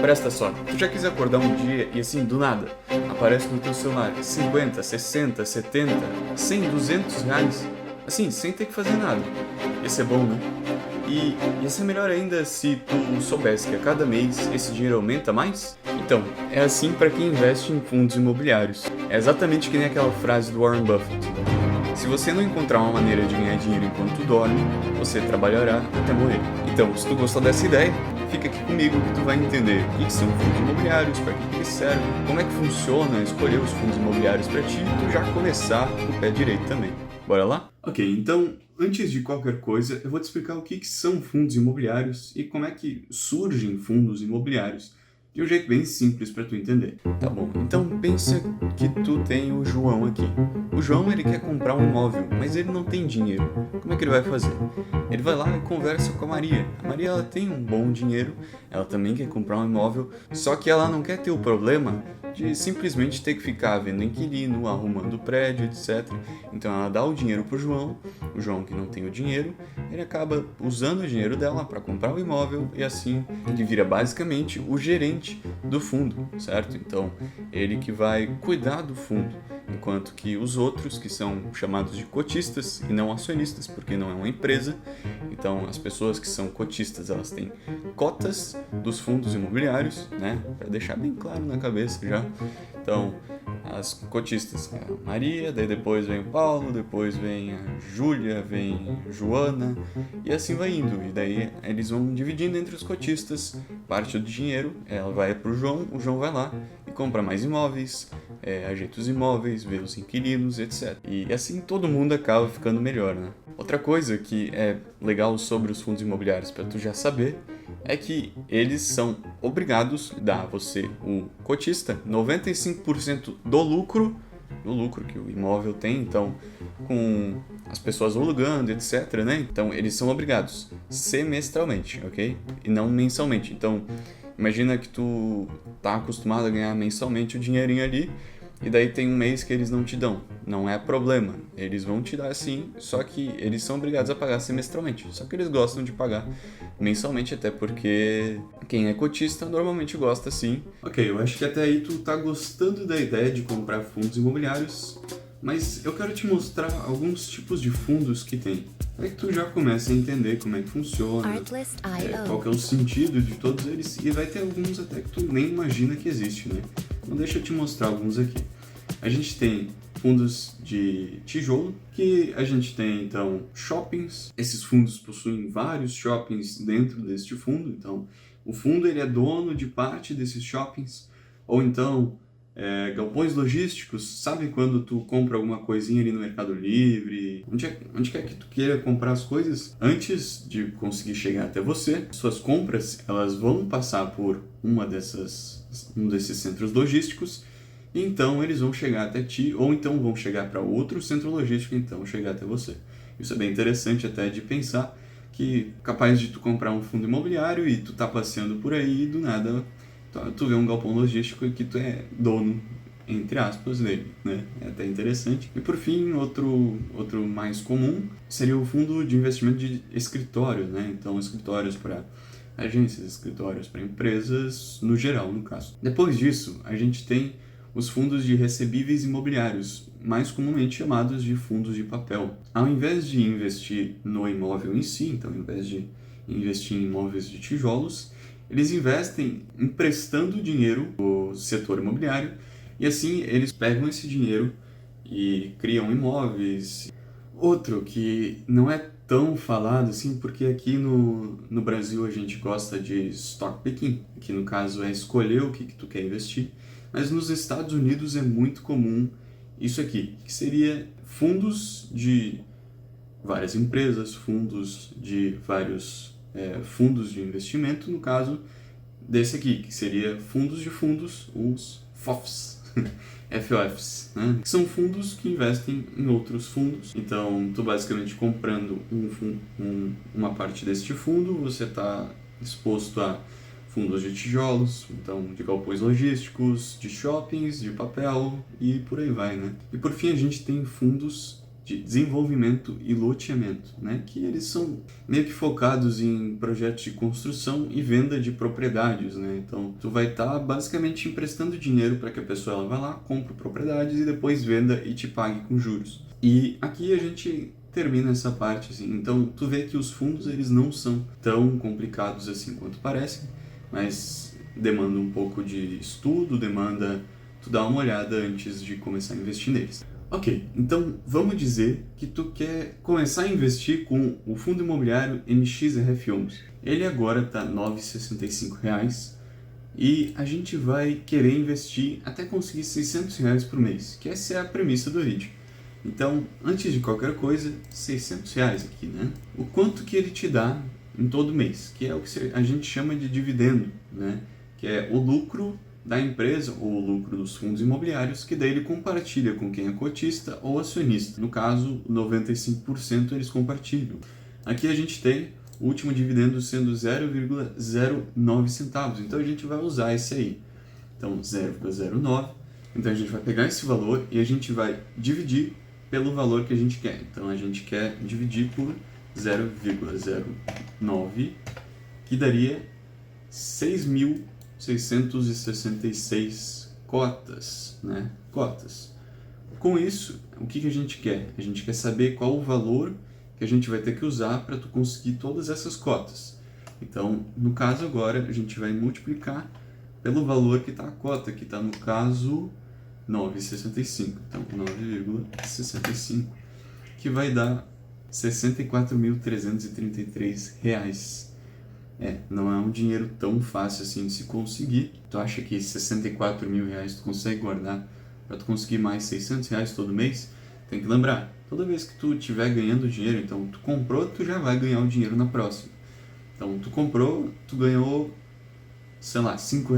Presta só, tu já quis acordar um dia e assim, do nada, aparece no teu celular 50, 60, 70, 100, 200 reais, assim, sem ter que fazer nada. Ia ser bom, né? E ia ser melhor ainda se tu soubesse que a cada mês esse dinheiro aumenta mais? Então, é assim para quem investe em fundos imobiliários. É exatamente que nem aquela frase do Warren Buffett. Se você não encontrar uma maneira de ganhar dinheiro enquanto dorme, você trabalhará até morrer. Então, se tu gostou dessa ideia, fica aqui comigo que tu vai entender o que são fundos imobiliários, para que eles servem, como é que funciona escolher os fundos imobiliários para ti e tu já começar com o pé direito também. Bora lá? Ok, então, antes de qualquer coisa, eu vou te explicar o que são fundos imobiliários e como é que surgem fundos imobiliários de um jeito bem simples para tu entender. Tá bom, então pensa que tu tem o João aqui. O João ele quer comprar um imóvel, mas ele não tem dinheiro. Como é que ele vai fazer? Ele vai lá e conversa com a Maria. A Maria ela tem um bom dinheiro, ela também quer comprar um imóvel, só que ela não quer ter o problema de simplesmente ter que ficar vendo inquilino, arrumando o prédio, etc. Então ela dá o dinheiro pro João, o João que não tem o dinheiro, ele acaba usando o dinheiro dela para comprar o imóvel e assim ele vira basicamente o gerente do fundo, certo? Então ele que vai cuidar do fundo, enquanto que os outros, que são chamados de cotistas e não acionistas, porque não é uma empresa, então as pessoas que são cotistas elas têm cotas dos fundos imobiliários, né? Para deixar bem claro na cabeça já. Então, as cotistas, a Maria, daí depois vem o Paulo, depois vem a Júlia, vem a Joana, e assim vai indo. E daí eles vão dividindo entre os cotistas, parte do dinheiro, ela vai pro João, o João vai lá e compra mais imóveis, ajeita os imóveis, vê os inquilinos, etc. E assim todo mundo acaba ficando melhor, né? Outra coisa que é legal sobre os fundos imobiliários para tu já saber é que eles são obrigados a dar a você, o cotista, 95% do lucro que o imóvel tem, então com as pessoas alugando, etc, né? Então eles são obrigados semestralmente, ok? E não mensalmente. Então imagina que tu tá acostumado a ganhar mensalmente o dinheirinho ali, e daí tem um mês que eles não te dão. Não é problema. Eles vão te dar sim, só que eles são obrigados a pagar semestralmente. Só que eles gostam de pagar mensalmente, até porque quem é cotista normalmente gosta sim. Ok, eu acho que até aí tu tá gostando da ideia de comprar fundos imobiliários, mas eu quero te mostrar alguns tipos de fundos que tem. Para que tu já comece a entender como é que funciona, qual que é o sentido de todos eles, e vai ter alguns até que tu nem imagina que existe, né? Então deixa eu te mostrar alguns aqui. A gente tem fundos de tijolo, que a gente tem então shoppings. Esses fundos possuem vários shoppings dentro deste fundo, então o fundo ele é dono de parte desses shoppings, ou então galpões logísticos. Sabe quando tu compra alguma coisinha ali no Mercado Livre, onde quer que tu queira comprar as coisas, antes de conseguir chegar até você, suas compras elas vão passar por um desses centros logísticos, e então eles vão chegar até ti, ou então vão chegar para outro centro logístico e então chegar até você. Isso é bem interessante até de pensar, que capaz de tu comprar um fundo imobiliário e tu tá passeando por aí e do nada tu vê um galpão logístico e que tu é dono, entre aspas, dele, né? É até interessante. E por fim, outro mais comum seria o fundo de investimento de escritórios, né? Então, escritórios para agências, escritórios para empresas, no geral, no caso. Depois disso, a gente tem os fundos de recebíveis imobiliários, mais comumente chamados de fundos de papel. Ao invés de investir no imóvel em si, então ao invés de investir em imóveis de tijolos, eles investem emprestando dinheiro do setor imobiliário, e assim eles pegam esse dinheiro e criam imóveis. Outro que não é tão falado assim, porque aqui no Brasil a gente gosta de stock picking, que no caso é escolher o que tu quer investir, mas nos Estados Unidos é muito comum isso aqui, que seria fundos de várias empresas, fundos de vários fundos de investimento, no caso desse aqui, que seria fundos de fundos, os FOFs, FOFs, né? Que são fundos que investem em outros fundos. Então, tu basicamente comprando uma parte deste fundo, você está exposto a fundos de tijolos, então de galpões logísticos, de shoppings, de papel e por aí vai, né? E por fim a gente tem fundos de desenvolvimento e loteamento, né? Que eles são meio que focados em projetos de construção e venda de propriedades, né? Então, tu vai estar basicamente emprestando dinheiro para que a pessoa ela vá lá, compre propriedades e depois venda e te pague com juros. E aqui a gente termina essa parte, assim. Então, tu vê que os fundos, eles não são tão complicados assim quanto parecem, mas demanda um pouco de estudo, demanda tu dar uma olhada antes de começar a investir neles. Ok, então vamos dizer que tu quer começar a investir com o fundo imobiliário MXRF11. Ele agora está R$ 9,65 e a gente vai querer investir até conseguir R$ 600 por mês, que essa é a premissa do vídeo. Então, antes de qualquer coisa, R$ 600 aqui, né? O quanto que ele te dá em todo mês, que é o que a gente chama de dividendo, né? Que é o lucro da empresa ou o lucro dos fundos imobiliários, que daí ele compartilha com quem é cotista ou acionista. No caso, 95% eles compartilham. Aqui a gente tem o último dividendo sendo 0,09 centavos, então a gente vai usar esse aí. Então, 0,09. Então a gente vai pegar esse valor e a gente vai dividir pelo valor que a gente quer. Então a gente quer dividir por 0,09, que daria 6.666 cotas, né? Cotas. Com isso, o que a gente quer? A gente quer saber qual o valor que a gente vai ter que usar para tu conseguir todas essas cotas. Então, no caso agora, a gente vai multiplicar pelo valor que está a cota, que está no caso 9,65. Então, 9,65, que vai dar R$ 64.333. Não é um dinheiro tão fácil assim de se conseguir. Tu acha que R$ 64.000 tu consegue guardar para tu conseguir mais R$ 600 todo mês? Tem que lembrar, toda vez que tu estiver ganhando dinheiro, então tu comprou, tu já vai ganhar o dinheiro na próxima. Então tu comprou, tu ganhou, sei lá, R$ 5,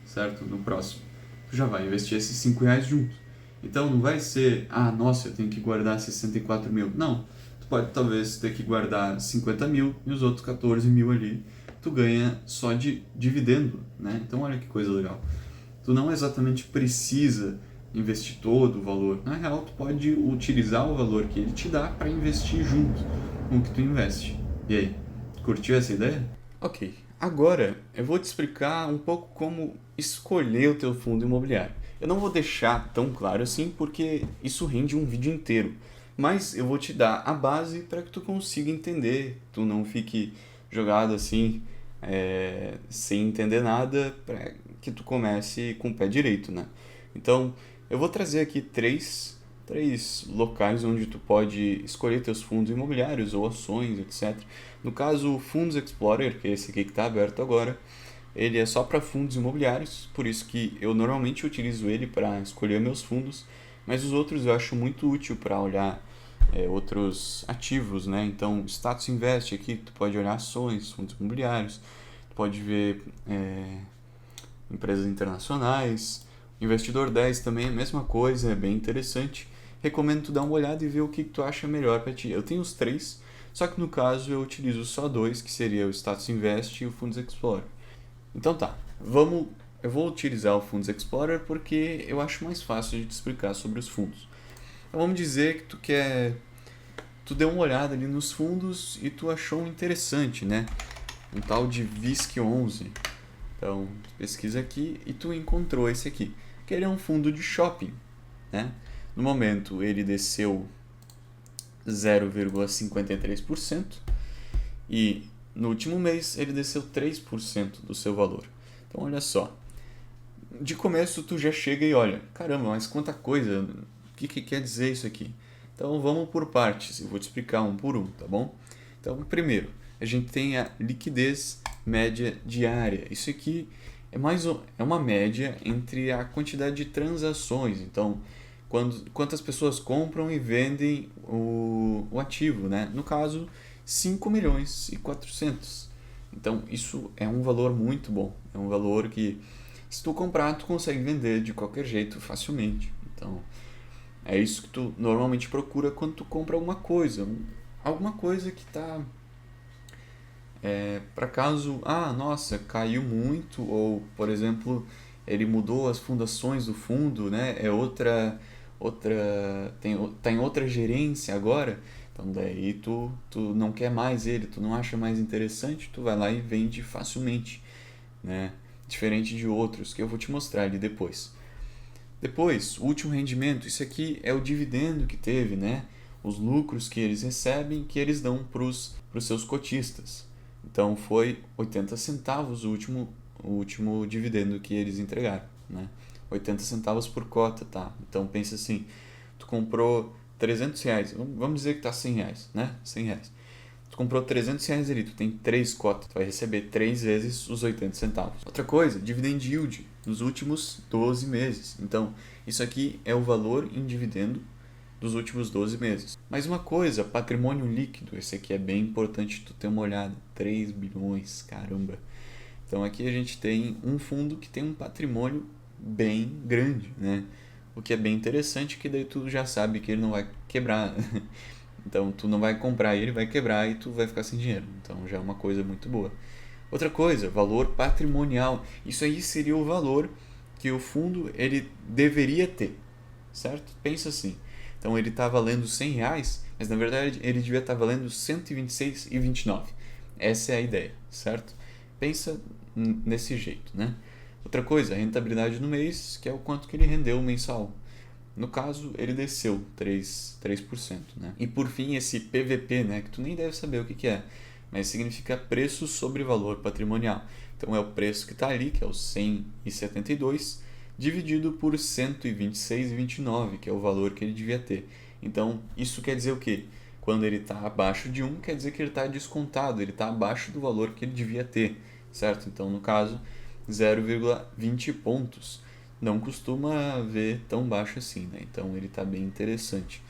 certo? No próximo. Tu já vai investir esses R$ 5 junto. Então não vai ser, nossa, eu tenho que guardar 64 mil. Não, tu pode talvez ter que guardar 50 mil e os outros 14 mil ali tu ganha só de dividendo, né? Então olha que coisa legal. Tu não exatamente precisa investir todo o valor. Na real, tu pode utilizar o valor que ele te dá para investir junto com o que tu investe. E aí, curtiu essa ideia? Ok, agora eu vou te explicar um pouco como escolher o teu fundo imobiliário. Eu não vou deixar tão claro assim porque isso rende um vídeo inteiro, mas eu vou te dar a base para que tu consiga entender, tu não fique jogado assim, sem entender nada, para que tu comece com o pé direito, né? Então, eu vou trazer aqui três locais onde tu pode escolher teus fundos imobiliários ou ações, etc. No caso, o Fundos Explorer, que é esse aqui que está aberto agora, ele é só para fundos imobiliários, por isso que eu normalmente utilizo ele para escolher meus fundos, mas os outros eu acho muito útil para olhar outros ativos, né? Então, Status Invest aqui, tu pode olhar ações, fundos imobiliários, tu pode ver empresas internacionais. Investidor 10 também é a mesma coisa, é bem interessante. Recomendo tu dar uma olhada e ver o que tu acha melhor para ti. Eu tenho os três, só que no caso eu utilizo só dois, que seria o Status Invest e o Fundos Explorer. Então tá, eu vou utilizar o Fundos Explorer porque eu acho mais fácil de te explicar sobre os fundos. Então vamos dizer que tu deu uma olhada ali nos fundos e tu achou interessante, né? Um tal de VISC11. Então, pesquisa aqui e tu encontrou esse aqui, que ele é um fundo de shopping, né? No momento ele desceu 0,53% e no último mês ele desceu 3% do seu valor. Então olha só, de começo tu já chega e olha, caramba, mas quanta coisa, o que quer dizer isso aqui? Então vamos por partes, eu vou te explicar um por um, tá bom? Então primeiro, a gente tem a liquidez média diária. Isso aqui é uma média entre a quantidade de transações. Então, quantas pessoas compram e vendem o ativo, né? No caso, 5.400.000. Então, isso é um valor muito bom. É um valor que, se tu comprar, tu consegue vender de qualquer jeito facilmente. Então, é isso que tu normalmente procura quando tu compra alguma coisa. Alguma coisa que está... para caso, nossa, caiu muito, ou, por exemplo, ele mudou as fundações do fundo, né? É tá em outra gerência agora, então daí tu não quer mais ele, tu não acha mais interessante, tu vai lá e vende facilmente, né? Diferente de outros que eu vou te mostrar ali depois. Depois, o último rendimento, isso aqui é o dividendo que teve, né? Os lucros que eles recebem, que eles dão para os seus cotistas. Então foi 80 centavos o último dividendo que eles entregaram, né? 80 centavos por cota, tá? Então pensa assim, tu comprou R$ 300, vamos dizer que tá R$ 100, né? R$ 100. Tu comprou R$ 300 ali, tu tem 3 cotas, tu vai receber 3 vezes os 80 centavos. Outra coisa, dividend yield nos últimos 12 meses. Então, isso aqui é o valor em dividendo dos últimos 12 meses. Mais uma coisa, patrimônio líquido, esse aqui é bem importante tu ter uma olhada. 3 bilhões, caramba. Então aqui a gente tem um fundo que tem um patrimônio bem grande, né? O que é bem interessante, que daí tu já sabe que ele não vai quebrar. Então tu não vai comprar ele, vai quebrar e tu vai ficar sem dinheiro. Então já é uma coisa muito boa. Outra coisa, valor patrimonial. Isso aí seria o valor que o fundo ele deveria ter, certo? Pensa assim. Então ele está valendo R$ 100, mas na verdade ele devia estar valendo R$ 126,29. Essa é a ideia, certo? Pensa nesse jeito, né? Outra coisa, a rentabilidade no mês, que é o quanto que ele rendeu mensal. No caso, ele desceu 3%, né? E por fim, esse PVP, né, que tu nem deve saber o que é, mas significa preço sobre valor patrimonial. Então é o preço que está ali, que é o 100,72, dividido por 126,29, que é o valor que ele devia ter. Então, isso quer dizer o quê? Quando ele está abaixo de 1, quer dizer que ele está descontado, ele está abaixo do valor que ele devia ter, certo? Então, no caso, 0,20 pontos. Não costuma ver tão baixo assim, né? Então, ele está bem interessante.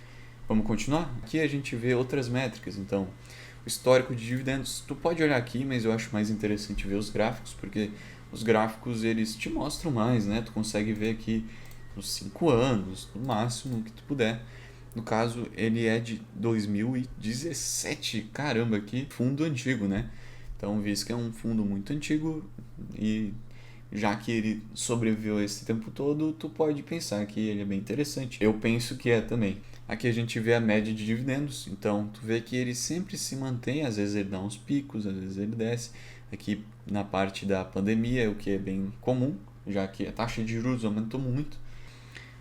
Vamos continuar? Aqui a gente vê outras métricas, então, o histórico de dividendos. Tu pode olhar aqui, mas eu acho mais interessante ver os gráficos, porque os gráficos eles te mostram mais, né? Tu consegue ver aqui nos 5 anos, no máximo que tu puder. No caso, ele é de 2017. Caramba, que fundo antigo, né? Então, visto que é um fundo muito antigo e já que ele sobreviveu esse tempo todo, tu pode pensar que ele é bem interessante. Eu penso que é também. Aqui a gente vê a média de dividendos, então tu vê que ele sempre se mantém, às vezes ele dá uns picos, às vezes ele desce. Aqui na parte da pandemia, o que é bem comum, já que a taxa de juros aumentou muito.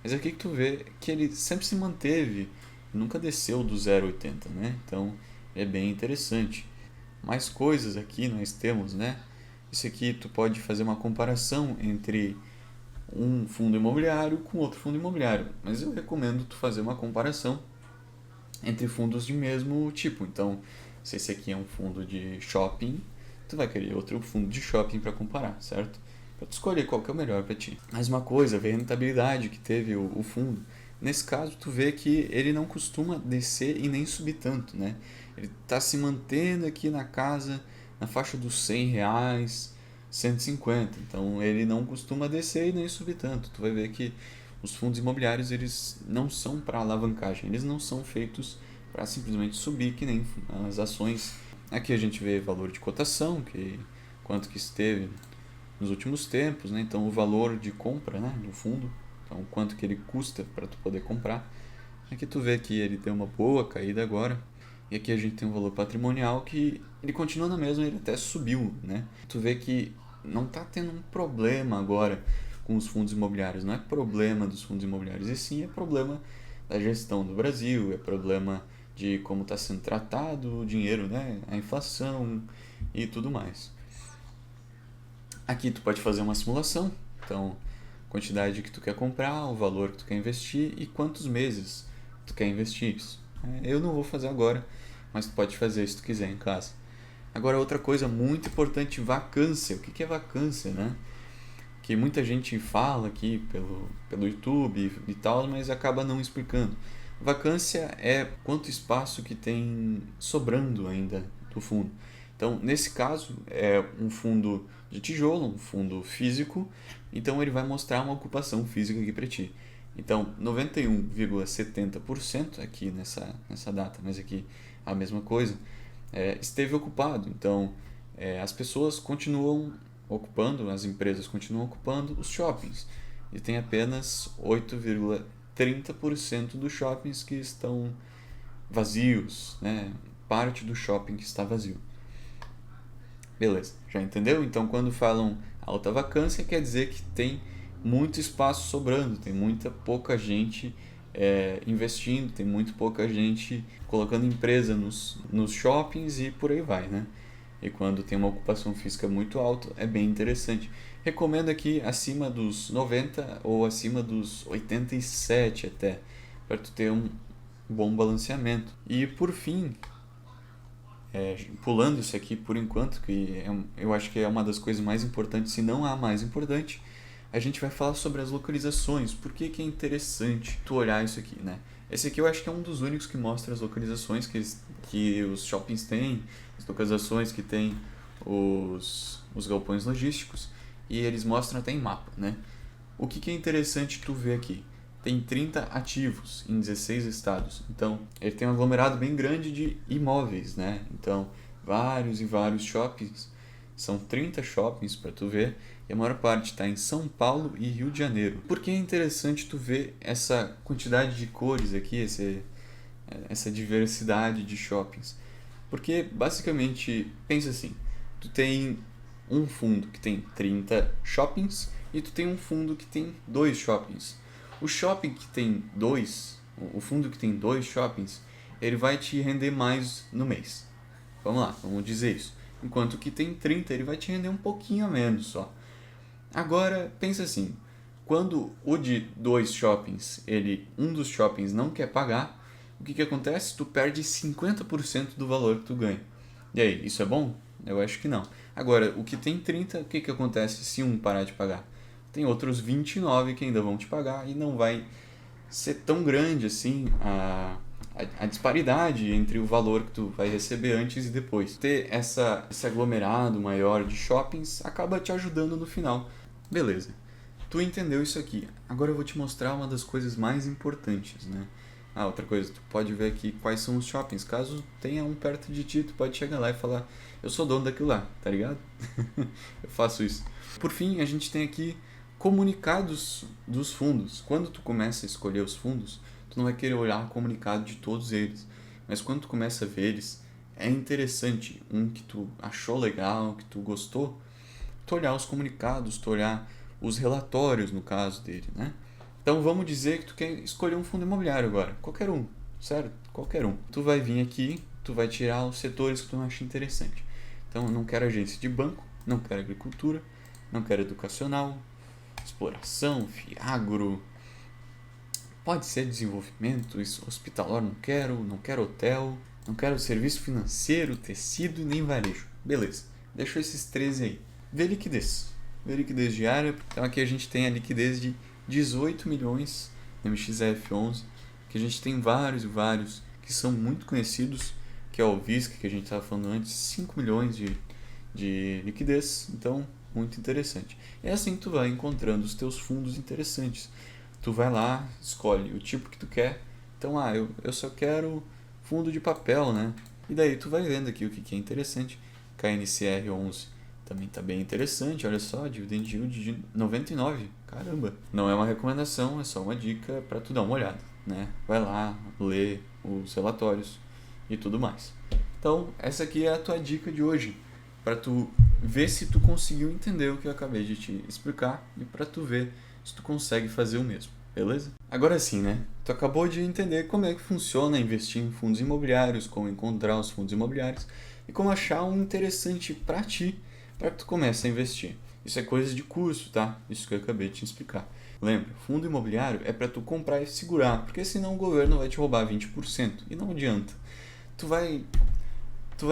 Mas aqui que tu vê que ele sempre se manteve, nunca desceu do 0,80, né? Então é bem interessante. Mais coisas aqui nós temos, né? Isso aqui tu pode fazer uma comparação entre um fundo imobiliário com outro fundo imobiliário, mas eu recomendo tu fazer uma comparação entre fundos de mesmo tipo. Então, se esse aqui é um fundo de shopping, tu vai querer outro fundo de shopping para comparar, certo? Para tu escolher qual que é o melhor para ti. Mais uma coisa, ver a rentabilidade que teve o fundo. Nesse caso, tu vê que ele não costuma descer e nem subir tanto, né? Ele está se mantendo aqui na casa, na faixa dos R$ 100, 150. Então, ele não costuma descer e nem subir tanto. Tu vai ver que os fundos imobiliários, eles não são para alavancagem. Eles não são feitos para simplesmente subir, que nem as ações. Aqui a gente vê valor de cotação, quanto que esteve nos últimos tempos, né? Então o valor de compra, né, do fundo, então quanto que ele custa para tu poder comprar. Aqui tu vê que ele tem uma boa caída agora, e aqui a gente tem um valor patrimonial que ele continua na mesma, ele até subiu, né? Tu vê que não está tendo um problema agora com os fundos imobiliários, não é problema dos fundos imobiliários, e sim é problema da gestão do Brasil, é problema de como está sendo tratado o dinheiro, né, a inflação e tudo mais. Aqui tu pode fazer uma simulação, então quantidade que tu quer comprar, o valor que tu quer investir e quantos meses tu quer investir isso. Eu não vou fazer agora, mas tu pode fazer se tu quiser em casa. Agora outra coisa muito importante, vacância. O que é vacância, né? Que muita gente fala aqui pelo YouTube e tal, mas acaba não explicando. Vacância é quanto espaço que tem sobrando ainda do fundo. Então, nesse caso, é um fundo de tijolo, um fundo físico, então ele vai mostrar uma ocupação física aqui para ti. Então, 91,70% aqui nessa data, mas aqui a mesma coisa, esteve ocupado. Então, as pessoas continuam ocupando, as empresas continuam ocupando os shoppings. E tem apenas 30% dos shoppings que estão vazios, né? Parte do shopping que está vazio. Beleza, já entendeu? Então, quando falam alta vacância, quer dizer que tem muito espaço sobrando, tem pouca gente investindo, tem muito pouca gente colocando empresa nos shoppings e por aí vai, né? E quando tem uma ocupação física muito alta, é bem interessante. Recomendo aqui acima dos 90 ou acima dos 87 até, para tu ter um bom balanceamento. E por fim, pulando isso aqui por enquanto, que eu acho que é uma das coisas mais importantes, se não a mais importante, a gente vai falar sobre as localizações. Por que é interessante tu olhar isso aqui, né? Esse aqui eu acho que é um dos únicos que mostra as localizações que os shoppings têm, as localizações que tem os galpões logísticos, e eles mostram até em mapa, né? O que é interessante tu ver aqui? Tem 30 ativos em 16 estados. Então, ele tem um aglomerado bem grande de imóveis, né? Então, vários e vários shoppings. São 30 shoppings para tu ver. E a maior parte está em São Paulo e Rio de Janeiro. Por que é interessante tu ver essa quantidade de cores aqui, essa diversidade de shoppings? Porque, basicamente, pensa assim. Tu tem um fundo que tem 30 shoppings e tu tem um fundo que tem 2 shoppings. O shopping que tem o fundo que tem 2 shoppings, ele vai te render mais no mês. Vamos lá, vamos dizer isso. Enquanto que tem 30, ele vai te render um pouquinho a menos só. Agora, pensa assim, quando o de 2 shoppings, um dos shoppings não quer pagar, o que acontece? Tu perde 50% do valor que tu ganha. E aí, isso é bom? Eu acho que não. Agora, o que tem 30, o que acontece se um parar de pagar? Tem outros 29 que ainda vão te pagar e não vai ser tão grande assim a disparidade entre o valor que tu vai receber antes e depois. Ter esse aglomerado maior de shoppings acaba te ajudando no final. Beleza, tu entendeu isso aqui. Agora eu vou te mostrar uma das coisas mais importantes, né? Outra coisa, tu pode ver aqui quais são os shoppings. Caso tenha um perto de ti, tu pode chegar lá e falar: eu sou dono daquilo lá, tá ligado? Eu faço isso. Por fim, a gente tem aqui comunicados dos fundos. Quando tu começa a escolher os fundos, tu não vai querer olhar o comunicado de todos eles. Mas quando tu começa a ver eles, é interessante. Um que tu achou legal, que tu gostou, tu olhar os comunicados, tu olhar os relatórios no caso dele, né? Então vamos dizer que tu quer escolher um fundo imobiliário agora. Qualquer um, certo? Qualquer um. Tu vai vir aqui, tu vai tirar os setores que tu acha interessante. Então eu não quero agência de banco, não quero agricultura, não quero educacional, exploração, fiagro, pode ser desenvolvimento, hospitalar não quero hotel, não quero serviço financeiro, tecido e nem varejo. Beleza, deixou esses 13 aí. Vê liquidez diária. Então aqui a gente tem a liquidez de 18 milhões no MXF11, que a gente tem vários e vários que são muito conhecidos, que é o VISC, que a gente estava falando antes, 5 milhões de liquidez, então muito interessante. É assim que tu vai encontrando os teus fundos interessantes. Tu vai lá, escolhe o tipo que tu quer. Então, eu só quero fundo de papel, né? E daí tu vai vendo aqui o que é interessante. KNCR11 também está bem interessante, olha só, dividend yield de 99, caramba. Não é uma recomendação, é só uma dica para tu dar uma olhada, né? Vai lá, lê os relatórios e tudo mais. Então, essa aqui é a tua dica de hoje, para tu ver se tu conseguiu entender o que eu acabei de te explicar e para tu ver se tu consegue fazer o mesmo, beleza? Agora sim, né? Tu acabou de entender como é que funciona investir em fundos imobiliários, como encontrar os fundos imobiliários e como achar um interessante para ti, para que tu comece a investir. Isso é coisa de curso, tá? Isso que eu acabei de te explicar. Lembra, fundo imobiliário é para tu comprar e segurar, porque senão o governo vai te roubar 20% e não adianta. Tu vai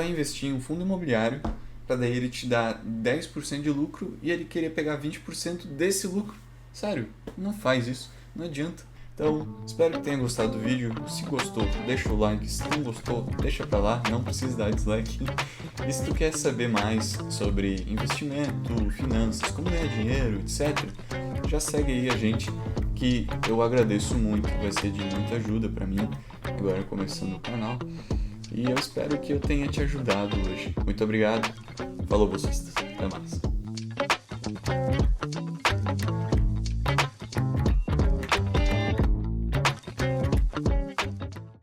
investir em um fundo imobiliário para daí ele te dar 10% de lucro e ele querer pegar 20% desse lucro. Sério, não faz isso, não adianta. Então, espero que tenha gostado do vídeo. Se gostou, deixa o like. Se não gostou, deixa pra lá, não precisa dar dislike. E se tu quer saber mais sobre investimento, finanças, como ganhar dinheiro, etc., já segue aí a gente, que eu agradeço muito, vai ser de muita ajuda pra mim, agora começando o canal. E eu espero que eu tenha te ajudado hoje. Muito obrigado. Falou, bolsistas. Até mais.